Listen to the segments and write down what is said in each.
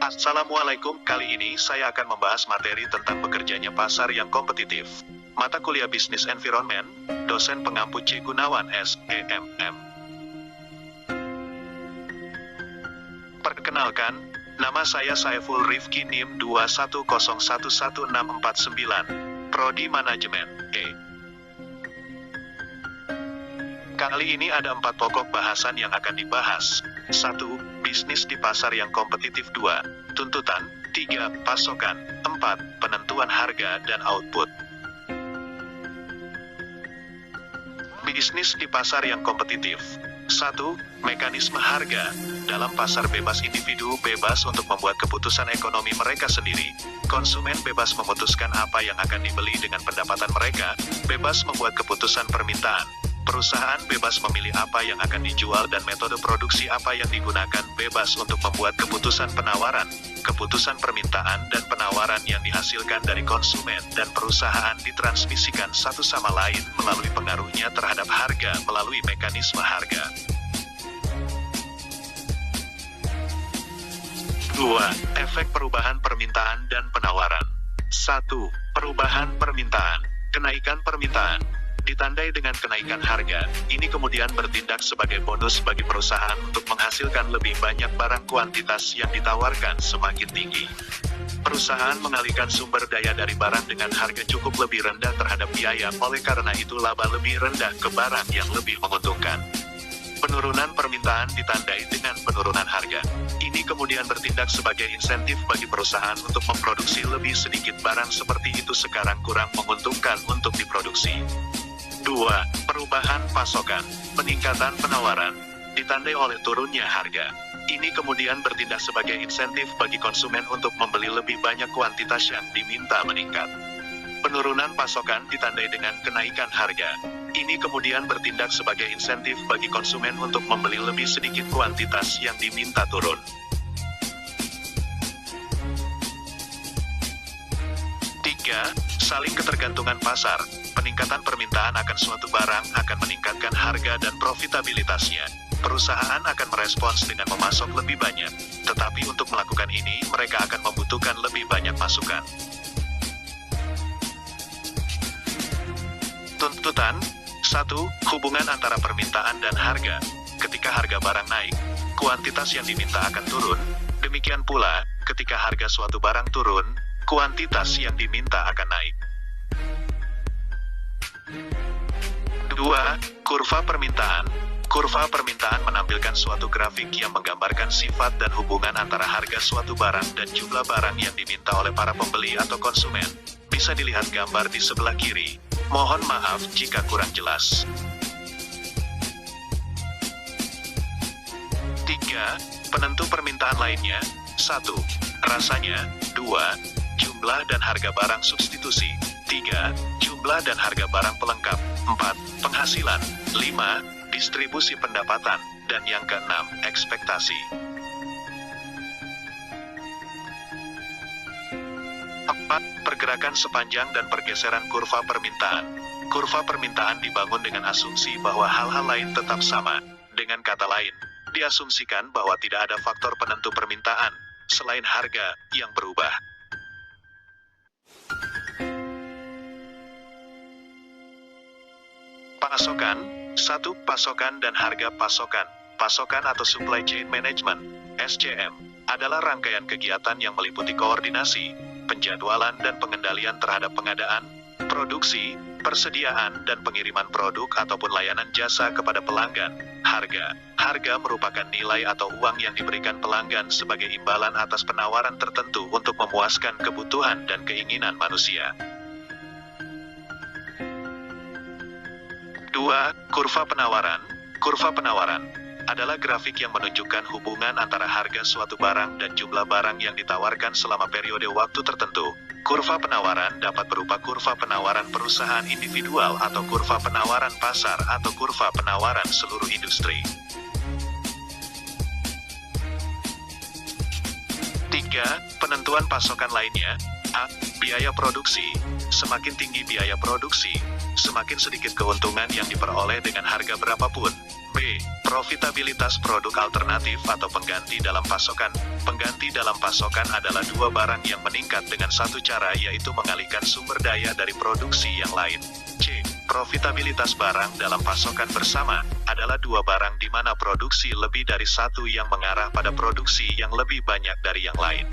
Assalamualaikum, kali ini saya akan membahas materi tentang bekerjanya pasar yang kompetitif. Mata kuliah Business Environment, dosen pengampu C. Gunawan S.E.M.M. Perkenalkan, nama saya Saiful Rifki NIM 210116449, Prodi Manajemen, E. Kali ini ada 4 pokok bahasan yang akan dibahas. 1. Bisnis di pasar yang kompetitif. 2. Tuntutan. 3. Pasokan. 4. Penentuan harga dan output. Bisnis di pasar yang kompetitif. 1. Mekanisme harga. Dalam pasar bebas, individu bebas untuk membuat keputusan ekonomi mereka sendiri. Konsumen bebas memutuskan apa yang akan dibeli dengan pendapatan mereka, bebas membuat keputusan permintaan. Perusahaan bebas memilih apa yang akan dijual dan metode produksi apa yang digunakan, bebas untuk membuat keputusan penawaran, keputusan permintaan dan penawaran yang dihasilkan dari konsumen dan perusahaan ditransmisikan satu sama lain melalui pengaruhnya terhadap harga melalui mekanisme harga. 2. Efek perubahan permintaan dan penawaran. 1. Perubahan permintaan. Kenaikan permintaan ditandai dengan kenaikan harga. Ini kemudian bertindak sebagai bonus bagi perusahaan untuk menghasilkan lebih banyak barang. Kuantitas yang ditawarkan semakin tinggi, perusahaan mengalihkan sumber daya dari barang dengan harga cukup lebih rendah terhadap biaya, oleh karena itu laba lebih rendah ke barang yang lebih menguntungkan. Penurunan permintaan ditandai dengan penurunan harga. Ini kemudian bertindak sebagai insentif bagi perusahaan untuk memproduksi lebih sedikit barang seperti itu sekarang kurang menguntungkan untuk diproduksi. 2. Perubahan pasokan. Peningkatan penawaran ditandai oleh turunnya harga. Ini kemudian bertindak sebagai insentif bagi konsumen untuk membeli lebih banyak, kuantitas yang diminta meningkat. Penurunan pasokan ditandai dengan kenaikan harga. Ini kemudian bertindak sebagai insentif bagi konsumen untuk membeli lebih sedikit, kuantitas yang diminta turun. 3. Saling ketergantungan pasar. Peningkatan permintaan akan suatu barang akan meningkatkan harga dan profitabilitasnya. Perusahaan akan merespons dengan memasok lebih banyak, tetapi untuk melakukan ini, mereka akan membutuhkan lebih banyak masukan. Tuntutan. 1. Hubungan antara permintaan dan harga. Ketika harga barang naik, kuantitas yang diminta akan turun. Demikian pula, ketika harga suatu barang turun, kuantitas yang diminta akan naik. 2. Kurva permintaan. Kurva permintaan menampilkan suatu grafik yang menggambarkan sifat dan hubungan antara harga suatu barang dan jumlah barang yang diminta oleh para pembeli atau konsumen. Bisa dilihat gambar di sebelah kiri. Mohon maaf jika kurang jelas. 3. Penentu permintaan lainnya. 1. Rasanya. 2. Jumlah dan harga barang substitusi. 3. Jumlah dan harga barang pelengkap. 4. Penghasilan. 5. Distribusi pendapatan. Dan yang keenam, ekspektasi. 4. Pergerakan sepanjang dan pergeseran kurva permintaan. Kurva permintaan dibangun dengan asumsi bahwa hal-hal lain tetap sama. Dengan kata lain, diasumsikan bahwa tidak ada faktor penentu permintaan selain harga yang berubah. Pasokan. 1. Pasokan dan harga pasokan. Pasokan atau Supply Chain Management, SCM, adalah rangkaian kegiatan yang meliputi koordinasi, penjadwalan dan pengendalian terhadap pengadaan, produksi, persediaan dan pengiriman produk ataupun layanan jasa kepada pelanggan. Harga. Harga merupakan nilai atau uang yang diberikan pelanggan sebagai imbalan atas penawaran tertentu untuk memuaskan kebutuhan dan keinginan manusia. 2. Kurva penawaran. Kurva penawaran adalah grafik yang menunjukkan hubungan antara harga suatu barang dan jumlah barang yang ditawarkan selama periode waktu tertentu. Kurva penawaran dapat berupa kurva penawaran perusahaan individual atau kurva penawaran pasar atau kurva penawaran seluruh industri. 3. Penentuan pasokan lainnya. A. Biaya produksi. Semakin tinggi biaya produksi, semakin sedikit keuntungan yang diperoleh dengan harga berapapun. B. B. Profitabilitas produk alternatif atau pengganti dalam pasokan. Pengganti dalam pasokan adalah dua barang yang meningkat dengan satu cara, yaitu mengalihkan sumber daya dari produksi yang lain. C. Profitabilitas barang dalam pasokan bersama adalah dua barang di mana produksi lebih dari satu yang mengarah pada produksi yang lebih banyak dari yang lain.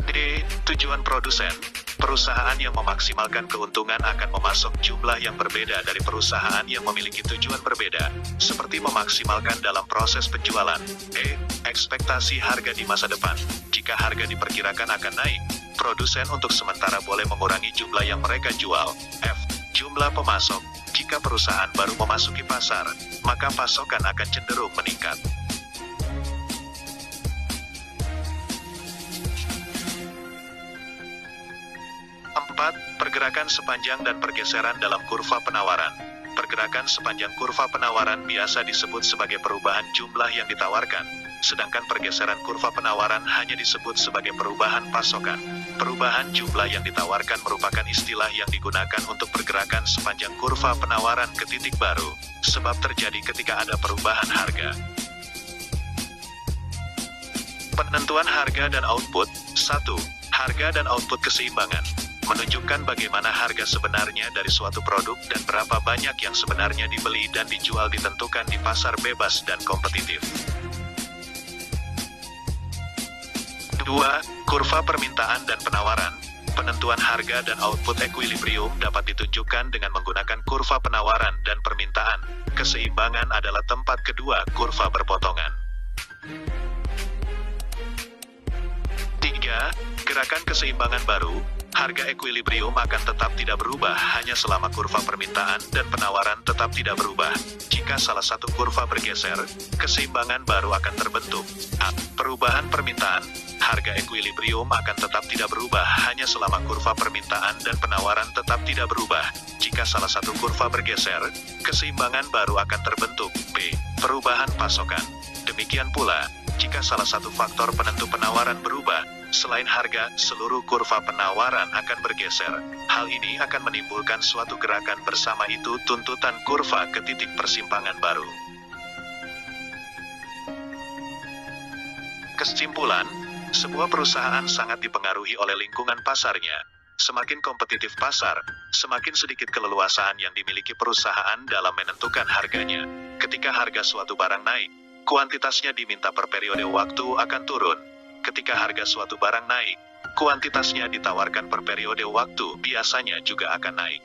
D. Tujuan produsen. Perusahaan yang memaksimalkan keuntungan akan memasok jumlah yang berbeda dari perusahaan yang memiliki tujuan berbeda, seperti memaksimalkan dalam proses penjualan. E. Ekspektasi harga di masa depan. Jika harga diperkirakan akan naik, produsen untuk sementara boleh mengurangi jumlah yang mereka jual. F. Jumlah pemasok. Jika perusahaan baru memasuki pasar, maka pasokan akan cenderung meningkat. 4. Pergerakan sepanjang dan pergeseran dalam kurva penawaran. Pergerakan sepanjang kurva penawaran biasa disebut sebagai perubahan jumlah yang ditawarkan, sedangkan pergeseran kurva penawaran hanya disebut sebagai perubahan pasokan. Perubahan jumlah yang ditawarkan merupakan istilah yang digunakan untuk pergerakan sepanjang kurva penawaran ke titik baru, sebab terjadi ketika ada perubahan harga. Penentuan harga dan output. 1. Harga dan output keseimbangan. Menunjukkan bagaimana harga sebenarnya dari suatu produk dan berapa banyak yang sebenarnya dibeli dan dijual ditentukan di pasar bebas dan kompetitif. 2. Kurva permintaan dan penawaran. Penentuan harga dan output equilibrium dapat ditunjukkan dengan menggunakan kurva penawaran dan permintaan. Keseimbangan adalah tempat kedua kurva berpotongan. 3. Gerakan keseimbangan baru. Harga equilibrium akan tetap tidak berubah hanya selama kurva permintaan dan penawaran tetap tidak berubah. Jika salah satu kurva bergeser, keseimbangan baru akan terbentuk. A. Perubahan permintaan. Harga equilibrium akan tetap tidak berubah hanya selama kurva permintaan dan penawaran tetap tidak berubah. Jika salah satu kurva bergeser, keseimbangan baru akan terbentuk. B. Perubahan pasokan. Demikian pula, jika salah satu faktor penentu penawaran berubah, selain harga, seluruh kurva penawaran akan bergeser. Hal ini akan menimbulkan suatu gerakan, bersama itu tuntutan kurva ke titik persimpangan baru. Kesimpulan, sebuah perusahaan sangat dipengaruhi oleh lingkungan pasarnya. Semakin kompetitif pasar, semakin sedikit keleluasaan yang dimiliki perusahaan dalam menentukan harganya. Ketika harga suatu barang naik, kuantitasnya diminta per periode waktu akan turun. Ketika harga suatu barang naik, kuantitasnya ditawarkan per periode waktu biasanya juga akan naik.